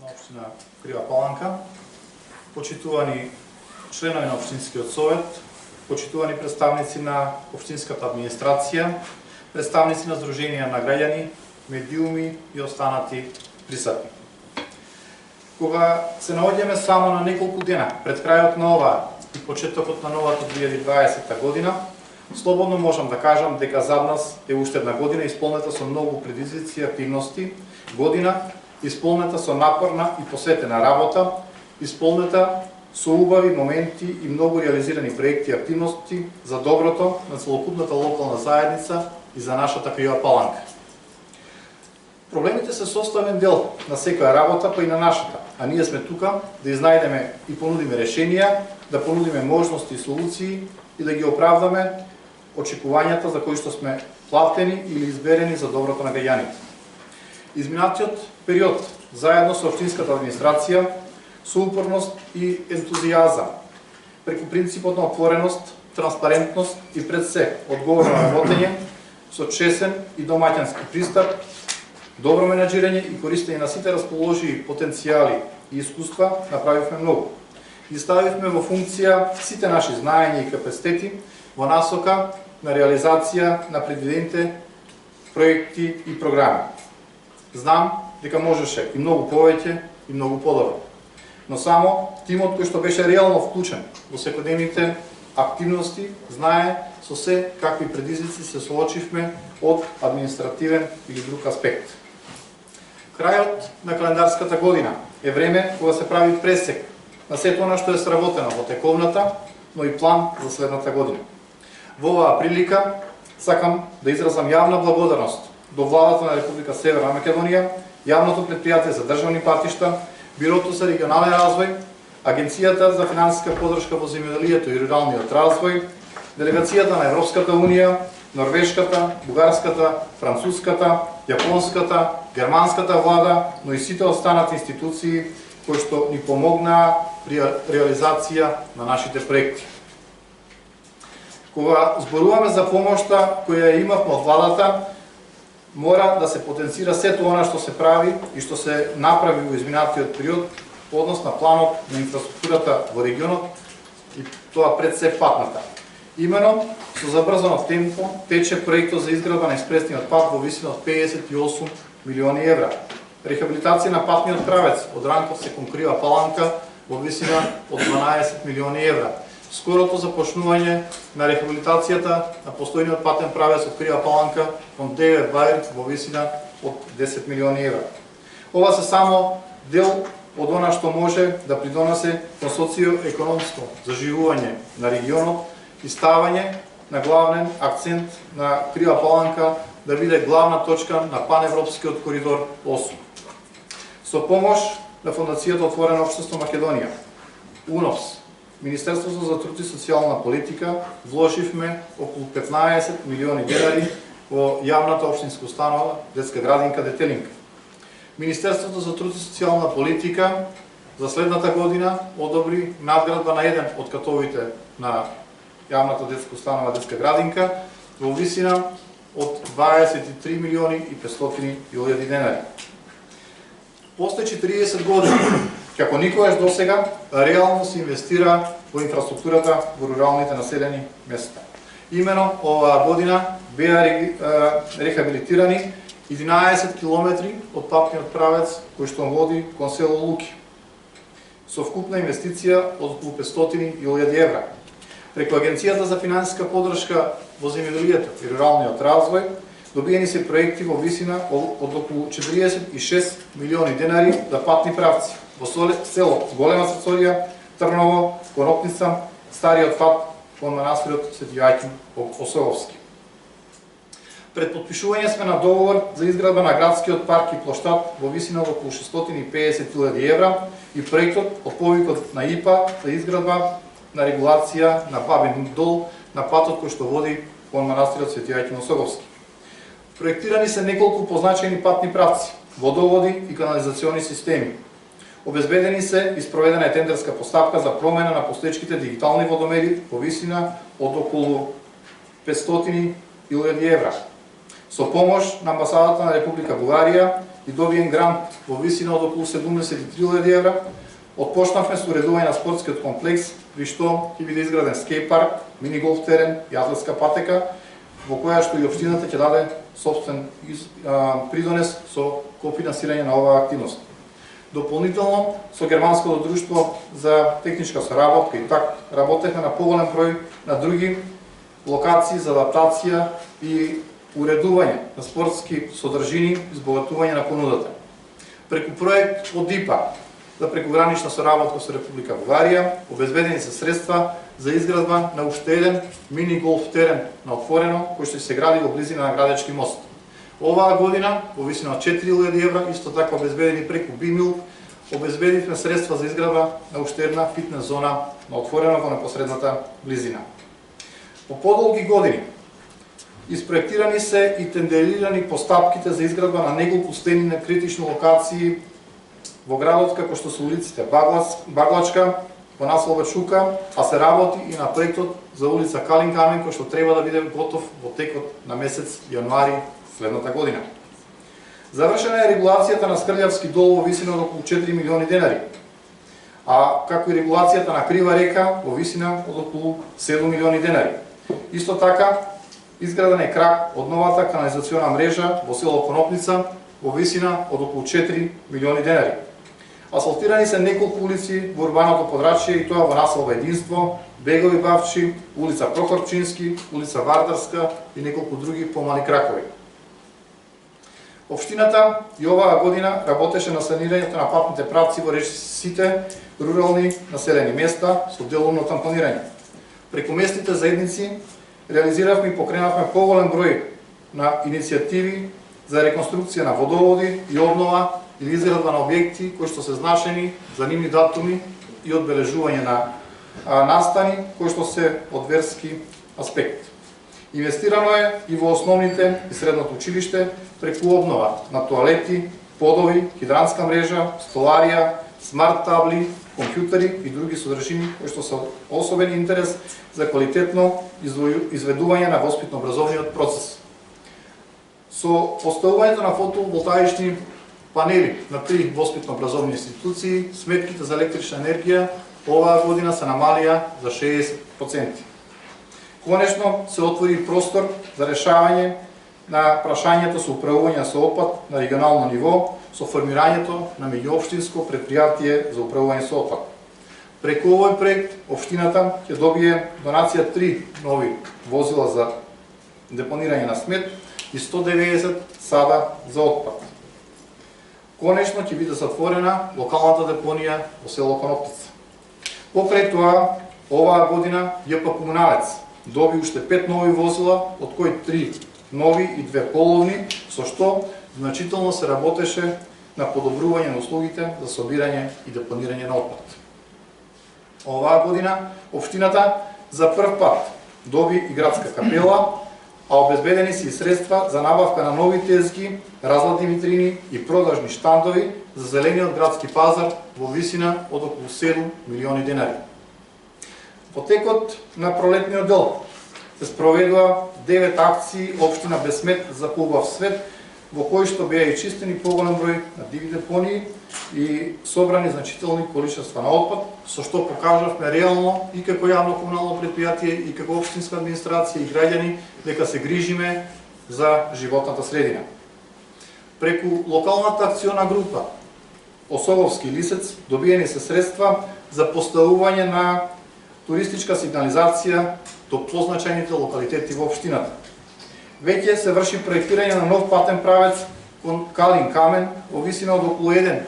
на општина Крива Паланка, почитувани членови на Општинскиот совет, почитувани представници на општинската администрација, представници на здруженија на граѓани, медиуми и останати присутни. Кога се наоѓаме само на неколку дена пред крајот на оваа и почетокот на новата 2020 година, слободно можам да кажам дека зад нас е уште една година исполнета со многу предизвици и активности, година исполнета со напорна и посветена работа, исполнета со убави моменти и многу реализирани проекти и активности за доброто на целокупната локална заедница и за нашата Крива Паланка. Проблемите се составен дел на секоја работа, па и на нашата, а ние сме тука да изнајдеме и понудиме решенија, да понудиме можности и солуции и да ги оправдаме очекувањата за кои што сме платени или изберени за доброто на граѓаните. Изминатиот период, заедно со општинската администрација, со упорност и ентузијазам, преку принципот на отвореност, транспарентност и пред се одговорно работење, со чесен и домаќански пристап, добро менаџирање и користење на сите расположиви потенцијали и искуства, направивме многу. И ставивме во функција сите наши знаења и капацитети во насока на реализација на предвидените проекти и програми. Знам дека можеше и многу повеќе и многу подобро. Но само тимот кој што беше реално вклучен во секојдневните активности знае со се какви предизвици се соочивме од административен или друг аспект. Крајот на календарската година е време кога се прави пресек на сето она што е сработено во тековната, но и план за следната година. Во оваа прилика сакам да изразам јавна благодарност до владата на Република Северна Македонија, јавното претпријатие за државни патишта, Бирото за регионален развој, Агенцијата за финансиска подршка во земјоделието и руралниот развој, делегацијата на Европската унија, норвешката, бугарската, француската, јапонската, германската влада, но и сите останати институции кои што ни помогнаа при реализација на нашите проекти. Кога зборуваме за помошта која ја имавме од владата, мора да се потенцира сето она што се прави и што се направи во изминатиот период по однос на планот на инфраструктурата во регионот и тоа пред се патната. Имено со забрзано темпо тече проектот за изградба на експресниот пат во висина од 58 милиони евра. Рехабилитација на патниот правец од Ранковци кон Крива Паланка во висина од 12 милиони евра. Скорото започнување на рехабилитацијата на постојниот патен правец од Крива Паланка кон Деве Бајр во висина од 10 милиони евра. Ова се само дел од она што може да придонесе кон социоекономско заживување на регионот и ставање на главен акцент на Крива Паланка да биде главна точка на паневропскиот коридор 8. Со помош на Фондацијата Отворено општество Македонија, УНОПС, Министерството за труд и социјална политика, вложивме околу 15 милиони денари во јавната општинска установа детска градинка Детелинка. Министерството за труд и социјална политика за следната година одобри надградба на еден од катовите на јавната детска установа детска градинка во висина од 23 милиони и 500 илјади денари. После 40 години, како никогаш досега, реално се инвестира во инфраструктурата во руралните населени места. Имено оваа година беа рехабилитирани 11 километри од патниот правец кој што води кон село Луки, со вкупна инвестиција од околу 500 илјади евра. Преку Агенцијата за финансиска подршка во земјоделието и руралниот развој, добиени се проекти во висина од околу 46 милиони денари за патни правци во село Голема Црцорија, Трново, Конопница, стариот пат кон манастирот Свети Јаќим Осоговски. Пред потпишување сме на договор за изградба на градскиот парк и плоштад во висина од околу 650.000 евра и проектот од повикот на ИПА за изградба на регулација на Бабин дол на патот кој што води кон манастирот Свети Јаќим Осоговски. Проектирани се неколку позначени патни правци, водоводи и канализациони системи. Обезбедени се и спроведена е тендерска постапка за промена на постоечките дигитални водомери во висина од околу 500.000 евра. Со помош на амбасадата на Република Бугарија и добиен грант во висина од околу 73.000 евра. Отпочнавме со уредување на спортскиот комплекс, при што ќе биде изграден скејт парк, мини голф терен и атлетска патека, во која што и општината ќе даде собствен придонес со кофинансирање на оваа активност. Дополнително, со Германското друштво за техничка соработка и ТАК работехме на поголем број на други локации за адаптација и уредување на спортски содржини и збогатување на понудата. Преку проект од ИПА за прекогранична соработка со Република Бугарија, обезбедени се средства за изградба на уште еден мини голф терен на отворено, кој што се гради во близина на Градечки мост. Оваа година, во висина од 4.000 евра, исто така обезбедени преку БИМИЛ, обезбедивме средства за изградба на уште една фитнес зона на отворено во непосредната близина. По подолги години, испроектирани се и тендерирани постапките за изградба на неколку стени на критични локации во градот, како што се улиците Баглачка, во насело Бачука, а се работи и на проектот за улица Калин Камен, кој што треба да биде готов во текот на месец јануари следната година. Завршена е регулацијата на Скрљавски дол во висина од околу 4 милиони денари, а како и регулацијата на Крива река во висина од околу 7 милиони денари. Исто така, изграден е крак од новата канализациона мрежа во село Конопница во висина од околу 4 милиони денари. Асфалтирани се неколку улици во урбаното подрачје и тоа во населба Единство, Бегови Бавчи, улица Прокопчински, улица Вардарска и неколку други помали кракови. Општината и оваа година работеше на санирањето на патните правци во сите рурални населени места со делумно тампонирање. Преку местните заедници реализиравме и покренавме поголем број на иницијативи за реконструкција на водоводи и обнова или изградба на објекти кои што се значени за нивни датуми и одбележување на настани кои што се од верски аспект. Инвестирано е и во основните и средното училиште преку обнова на тоалети, подови, хидрантска мрежа, столарија, смарт табли, компјутери и други содржини кои што се особен интерес за квалитетно изведување на воспитно-образовниот процес. Со поставувањето на фотоволтаични панели на 3 воспитно-образовни институции, сметките за електрична енергија оваа година се намалија за 60%. Конечно се отвори простор за решавање на прашањето со управување со отпад на регионално ниво, со формирањето на меѓуопштинско претпријатие за управување со отпад. Преку овој проект, општината ќе добие донација 3 нови возила за депонирање на смет и 190 сада за отпад. Конечно ќе биде затворена локалната депонија во село Конопница. Покрај тоа, оваа година ЈП Комуналец доби уште 5 нови возила, од кои 3 нови и 2 половни, со што значително се работеше на подобрување на услугите за собирање и депонирање на отпад. Оваа година општината за прв пат доби и градска капела, а обезбедени се и средства за набавка на нови тезги, разладни витрини и продажни штандови за зелениот градски пазар во висина од околу 7 милиони денари. Во текот на пролетниот дел се спроведува 9 акции општина без смет за поубав свет, во кои што беа и чистени поголем број на диви депонии и собрани значителни количества на отпад, со што покажавме реално и како јавно комунално претпријатие и како општинска администрација и граѓани дека се грижиме за животната средина. Преку локалната акциона група Осоговски лисец добиени се средства за поставување на туристичка сигнализација до позначајните локалитети во општината. Веќе се врши проектирање на нов патен правец кон Калин Камен во висина од околу 1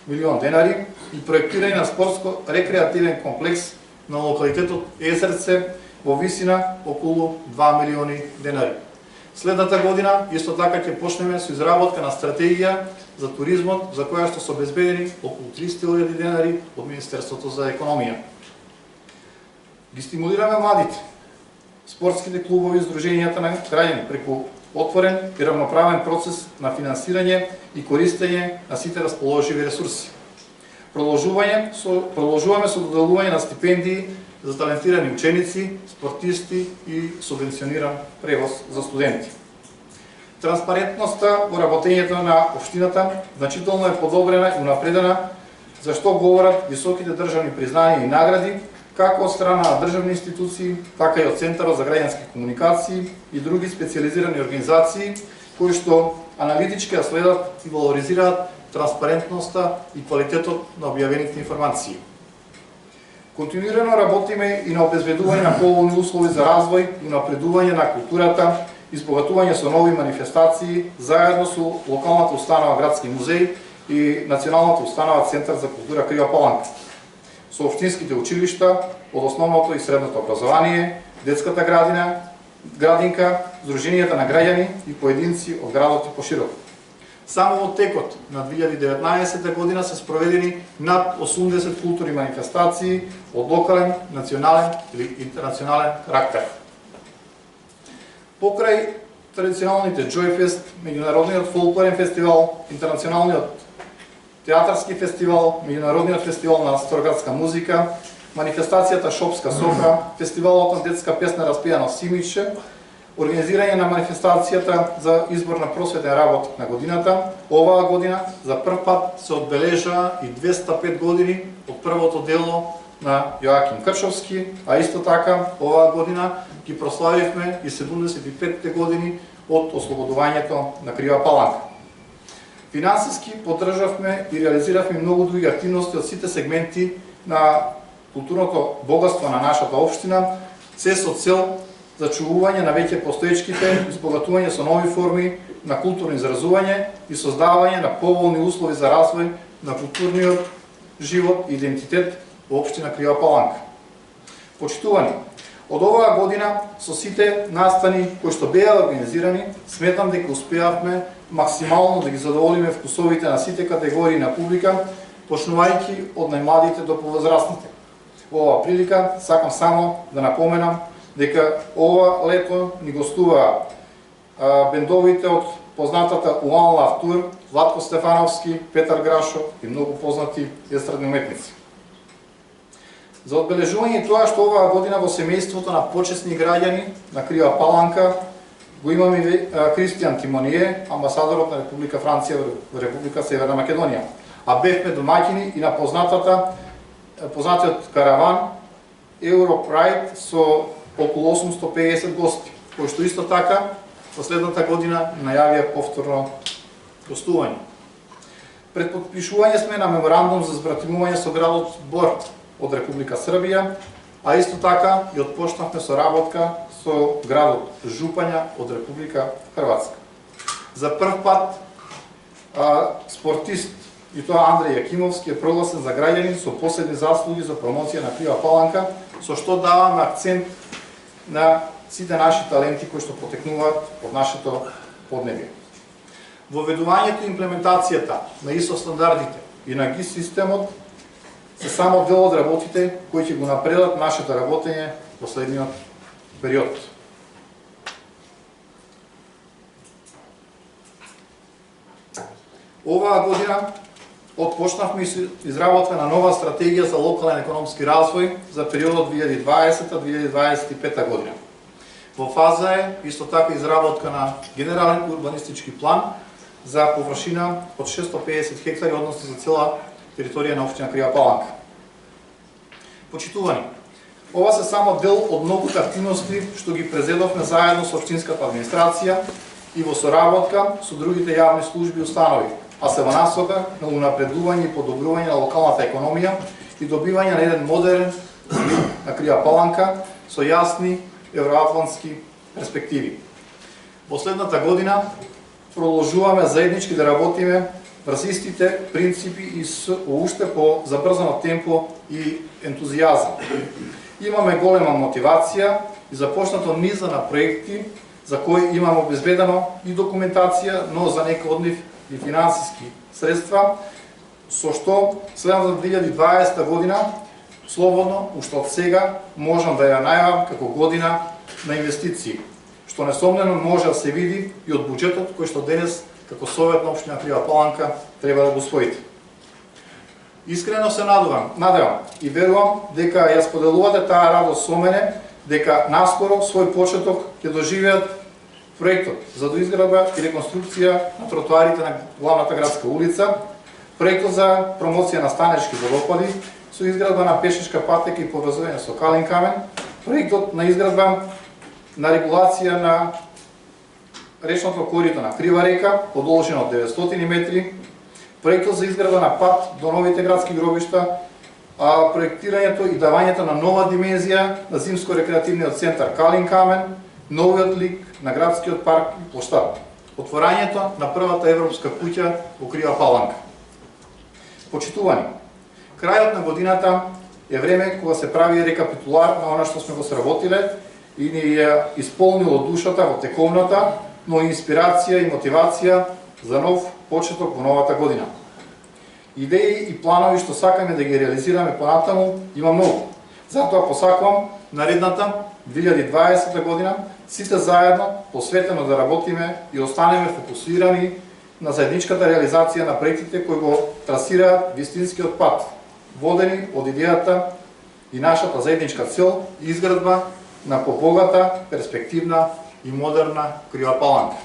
милион денари и проектирање на спортско-рекреативен комплекс на локалитетот Езерце во висина околу 2 милиони денари. Следната година исто така ќе почнеме со изработка на стратегија за туризмот за која што се обезбедени околу 300.000 денари од Министерството за економија. Ги стимулираме младите, спортските клубови и здруженијата на граѓани преку отворен и равноправен процес на финансирање и користење на сите расположиви ресурси. Продолжуваме со доделување на стипендии за талентирани ученици, спортисти и субвенциониран превоз за студенти. Транспарентноста во работењето на општината значително е подобрена и унапредена, за што говорат високите државни признанија и награди, како од страна на државни институции, така и од Центарот за граѓански комуникации и други специализирани организации, кои што аналитички ја следат и валоризираат транспарентноста и квалитетот на објавените информации. Континуирано работиме и на обезбедување на поволни услови за развој и напредување на културата, избогатување со нови манифестации, заедно со локалната установа Градски музеј и Националната установа Центар за култура Крива Паланка, со општинските училишта, од основното и средното образование, детската градинка, здруженијата на граѓани и поединци од градот и пошироко. Само во текот на 2019 година се спроведени над 80 културни манифестации од локален, национален или интернационален карактер. Покрај традиционалните Joyfest, меѓународниот фолклорен фестивал, интернационалниот театарски фестивал, меѓународниот фестивал на сторградска музика, манифестацијата Шопска сока, фестивалот на детска песна распејано Симиче, организирање на манифестацијата за избор на просветен работник на годината. Оваа година за прв пат се одбележа и 205 години од првото дело на Јоаким Крчовски, а исто така оваа година ги прославивме и 75 години од ослободувањето на Крива Паланка. Финансиски поддржавме и реализиравме многу други активности од сите сегменти на културното богатство на нашата општина, се со цел зачувување на веќе постоечките, избогатување со нови форми на културно изразување и создавање на поволни услови за развој на културниот живот и идентитет во општина Крива Паланка. Почитувани, од оваа година со сите настани кои што беа организирани, сметам дека успеавме максимално да ги задоволиме вкусовите на сите категории на публика, почнувајќи од најмладите до повозрастните. Во оваа прилика сакам само да напоменам дека ова лето ни гостуваа бендовите од познатата One Love Tour, Владко Стефановски, Петар Грашов и многу познати естрадни уметници. За одбележување тоа што оваа година во семејството на почесни граѓани на Крива Паланка го имаме Кристијан Тимоние, амбасадорот на Република Франција во Република Северна Македонија, а бевме домаќини и на познатиот караван Европрайд со околу 850 гости, кои што исто така последната година најавија повторно гостување. Пред подпишување сме на меморандум за збратимување со градот Бор од Република Србија, а исто така и отпочнавме соработка со градот Жупања од Република Хрватска. За прв пат спортист, и тоа Андреј Јакимовски, е прогласен за граѓанин со посебни заслуги за промоција на Крива Паланка, со што даваме акцент на сите наши таленти кои што потекнуваат од нашето поднебие. Воведувањето и имплементацијата на ISO стандардите и на GIS системот се само дел од работите кои ќе го напредат нашето работење во следниот период. Оваа година отпочнавме изработка на нова стратегија за локален економски развој за периодот 2020-2025 година. Во фаза е исто така изработка на генерален урбанистички план за површина од 650 хектари, односно за цела територија на општина Крива Паланка. Почитувани, ова се само дел од многуте активности што ги презедовме заедно со општинската администрација и во соработка со другите јавни служби и установи, а се во насока на унапредување и подобрување на локалната економија и добивање на еден модерен на Крива Паланка со јасни евроатлантски перспективи. Во следната година продолжуваме заеднички да работиме врз истите принципи и уште по забрзано темпо и ентузијазам. Имаме голема мотивација и започнато низа на проекти за кои имаме обезбедено и документација, но за некои од нив и финансиски средства, со што следната 2020 година слободно, уште од сега, можам да ја најавам како година на инвестиции, што несомнено може да се види и од буџетот кој што денес како Совет на општина Крива Паланка треба да го усвоите. Искрено се надевам и верувам дека ја споделувате таа радост со мене, дека наскоро свој почеток ќе доживеат проектот за доизградба и реконструкција на тротоарите на главната градска улица, проектот за промоција на станешки водопади со изградба на пешешка патека и поврзување со Калин камен, проектот на изградба на регулација на речното корито на Крива река, подолжина од 900 метри, проектот за изградба на пат до новите градски гробишта, а проектирањето и давањето на нова димензија на зимско-рекреативниот центар Калин камен, новиот лик на градскиот парк и плоштад, отворањето на првата европска куќа во Крива Паланка. Почитувани, крајот на годината е време кога се прави рекапитулар на она што сме го сработиле и ни ја исполнило душата во тековната, но инспирација и мотивација за нов почеток во новата година. Идеи и планови што сакаме да ги реализираме понатаму има многу. Затоа посакувам наредната 2020 година сите заедно посветено да работиме и останеме фокусирани на заедничката реализација на проектите кои го трасираат вистинскиот пат, водени од идејата и нашата заедничка цел изградба на побогата, перспективна и модерна Крива Паланка.